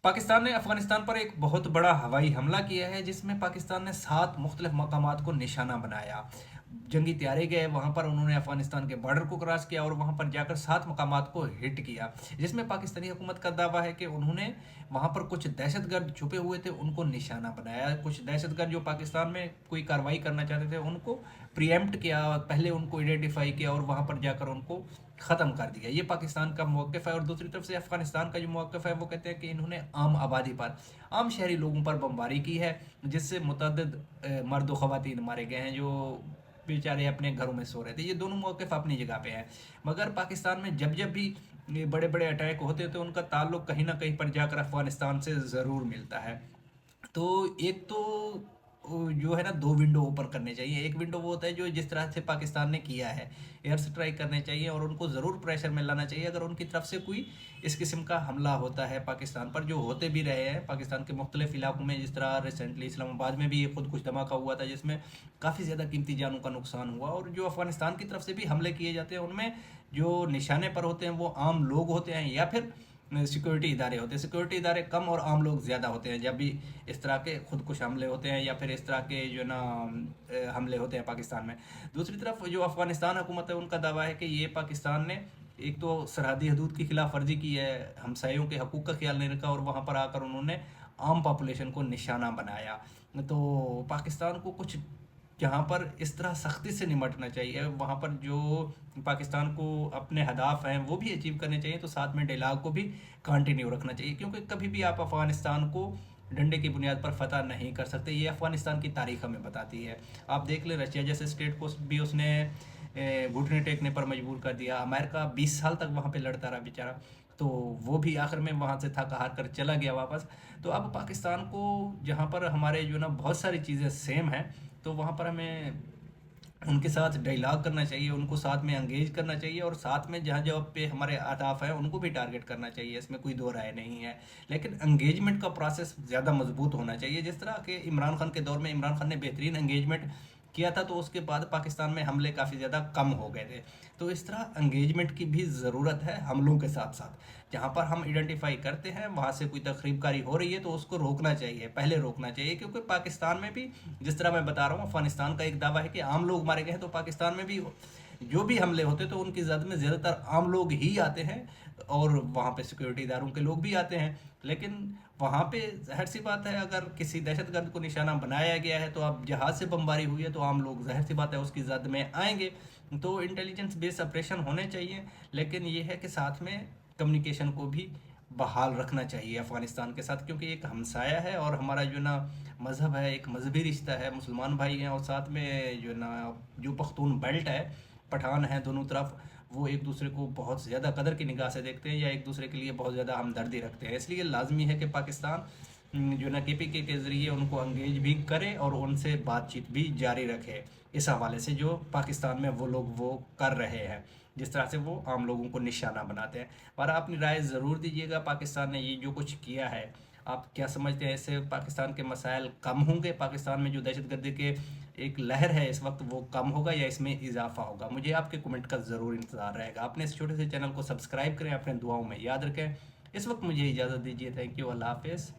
पाकिस्तान ने अफगानिस्तान पर एक बहुत बड़ा हवाई हमला किया है, जिसमें पाकिस्तान ने 7 मुख्तलिफ मकामात को निशाना बनाया। जंगी त्यारे गए वहाँ पर, उन्होंने अफगानिस्तान के बॉर्डर को क्रॉस किया और वहाँ पर जाकर 7 मकामात को हिट किया, जिसमें पाकिस्तानी हुकूमत का दावा है कि उन्होंने वहाँ पर कुछ दहशतगर्द छुपे हुए थे, उनको निशाना बनाया। कुछ दहशतगर्द जो पाकिस्तान में कोई कार्रवाई करना चाहते थे, उनको प्रीएम्प्ट किया, पहले उनको आइडेंटिफाई किया और वहाँ पर जाकर उनको ख़त्म कर दिया। ये पाकिस्तान का मौक़िफ़ है। और दूसरी तरफ से अफ़गानिस्तान का जो मौक़िफ़ है, वो कहते हैं कि इन्होंने आम आबादी पर, आम शहरी लोगों पर बमबारी की है, जिससे मुतअद्दिद मर्द व ख़वातीन मारे गए हैं, जो बेचारे अपने घरों में सो रहे थे। ये दोनों मौक़िफ़ अपनी जगह पे हैं, मगर पाकिस्तान में जब जब भी ये बड़े बड़े अटैक होते हैं तो उनका ताल्लुक़ कहीं ना कहीं पर जाकर अफ़गानिस्तान से ज़रूर मिलता है। तो एक तो जो है ना, दो विंडो ओपन करने चाहिए। एक विंडो वो होता है जो जिस तरह से पाकिस्तान ने किया है, एयर स्ट्राइक करने चाहिए और उनको ज़रूर प्रेशर में लाना चाहिए अगर उनकी तरफ से कोई इस किस्म का हमला होता है पाकिस्तान पर, जो होते भी रहे हैं पाकिस्तान के मुख्तलिफ इलाकों में। जिस तरह रिसेंटली इस्लामाबाद में भी ये खुद कुछ धमाका हुआ था, जिसमें काफ़ी ज़्यादा कीमती जानों का नुकसान हुआ। और जो अफ़गानिस्तान की तरफ से भी हमले किए जाते हैं, उनमें जो निशाने पर होते हैं वो आम लोग होते हैं या फिर सिक्योरिटी इदारे होते हैं। सिक्योरिटी इदारे कम और आम लोग ज़्यादा होते हैं जब भी इस तरह के खुदकुश हमले होते हैं या फिर इस तरह के जो ना हमले होते हैं पाकिस्तान में। दूसरी तरफ जो अफ़गानिस्तान हुकूमत है, उनका दावा है कि ये पाकिस्तान ने एक तो सरहदी हदूद की खिलाफ वर्जी की है, हमसायों के हकूक़ का ख्याल नहीं रखा और वहाँ पर आकर उन्होंने आम पॉपुलेशन को निशाना बनाया। तो पाकिस्तान को कुछ जहाँ पर इस तरह सख्ती से निमटना चाहिए, वहाँ पर जो पाकिस्तान को अपने हदाफ हैं वो भी अचीव करने चाहिए, तो साथ में डायलॉग को भी कंटिन्यू रखना चाहिए, क्योंकि कभी भी आप अफ़गानिस्तान को डंडे की बुनियाद पर फतह नहीं कर सकते। ये अफ़गानिस्तान की तारीख हमें बताती है। आप देख लें, रशिया जैसे स्टेट को भी उसने घुटने टेकने पर मजबूर कर दिया। अमेरिका 20 साल तक वहाँ पे लड़ता रहा बेचारा, तो वो भी आखिर में वहाँ से थक हार कर चला गया वापस। तो अब पाकिस्तान को, जहाँ पर हमारे जो ना बहुत सारी चीज़ें सेम हैं, तो वहाँ पर हमें उनके साथ डायलॉग करना चाहिए, उनको साथ में एंगेज करना चाहिए और साथ में जहाँ जहाँ पे हमारे अहदाफ हैं उनको भी टारगेट करना चाहिए। इसमें कोई दो राय नहीं है, लेकिन एंगेजमेंट का प्रोसेस ज़्यादा मजबूत होना चाहिए। जिस तरह के इमरान खान के दौर में इमरान खान ने बेहतरीन एंगेजमेंट किया था, तो उसके बाद पाकिस्तान में हमले काफ़ी ज़्यादा कम हो गए थे। तो इस तरह एंगेजमेंट की भी ज़रूरत है हमलों के साथ साथ। जहाँ पर हम आइडेंटिफाई करते हैं वहाँ से कोई तखरीबकारी हो रही है तो उसको रोकना चाहिए, पहले रोकना चाहिए, क्योंकि पाकिस्तान में भी, जिस तरह मैं बता रहा हूँ, अफगानिस्तान का एक दावा है कि आम लोग मारे गए हैं, तो पाकिस्तान में भी जो भी हमले होते तो उनकी जद में ज़्यादातर आम लोग ही आते हैं और वहाँ पे सिक्योरिटी इदारों के लोग भी आते हैं। लेकिन वहाँ पे ज़ाहिर सी बात है, अगर किसी दहशतगर्द को निशाना बनाया गया है, तो अब जहाज़ से बमबारी हुई है, तो आम लोग ज़ाहिर सी बात है उसकी जद में आएंगे। तो इंटेलिजेंस बेस्ड ऑपरेशन होने चाहिए, लेकिन ये है कि साथ में कम्युनिकेशन को भी बहाल रखना चाहिए अफ़गानिस्तान के साथ, क्योंकि एक हमसाया है और हमारा जो ना मज़हब है, एक मजहबी रिश्ता है, मुसलमान भाई हैं, और साथ में जो ना जो पख्तून बेल्ट है, पठान हैं दोनों तरफ, वो एक दूसरे को बहुत ज़्यादा कदर की निगाह से देखते हैं या एक दूसरे के लिए बहुत ज़्यादा हमदर्दी रखते हैं। इसलिए लाजमी है कि पाकिस्तान जो ना KPK के ज़रिए उनको एंगेज भी करे और उनसे बातचीत भी जारी रखे, इस हवाले से जो पाकिस्तान में वो लोग वो कर रहे हैं, जिस तरह से वो आम लोगों को निशाना बनाते हैं। और आप अपनी राय ज़रूर दीजिएगा, पाकिस्तान ने ये जो कुछ किया है, आप क्या समझते हैं? इससे पाकिस्तान के मसाइल कम होंगे? पाकिस्तान में जो दहशतगर्दी के एक लहर है इस वक्त, वो कम होगा या इसमें इजाफा होगा? मुझे आपके कमेंट का ज़रूर इंतज़ार रहेगा। अपने इस छोटे से चैनल को सब्सक्राइब करें, अपने दुआओं में याद रखें। इस वक्त मुझे इजाज़त दीजिए। थैंक यू, अल्लाह हाफिज़।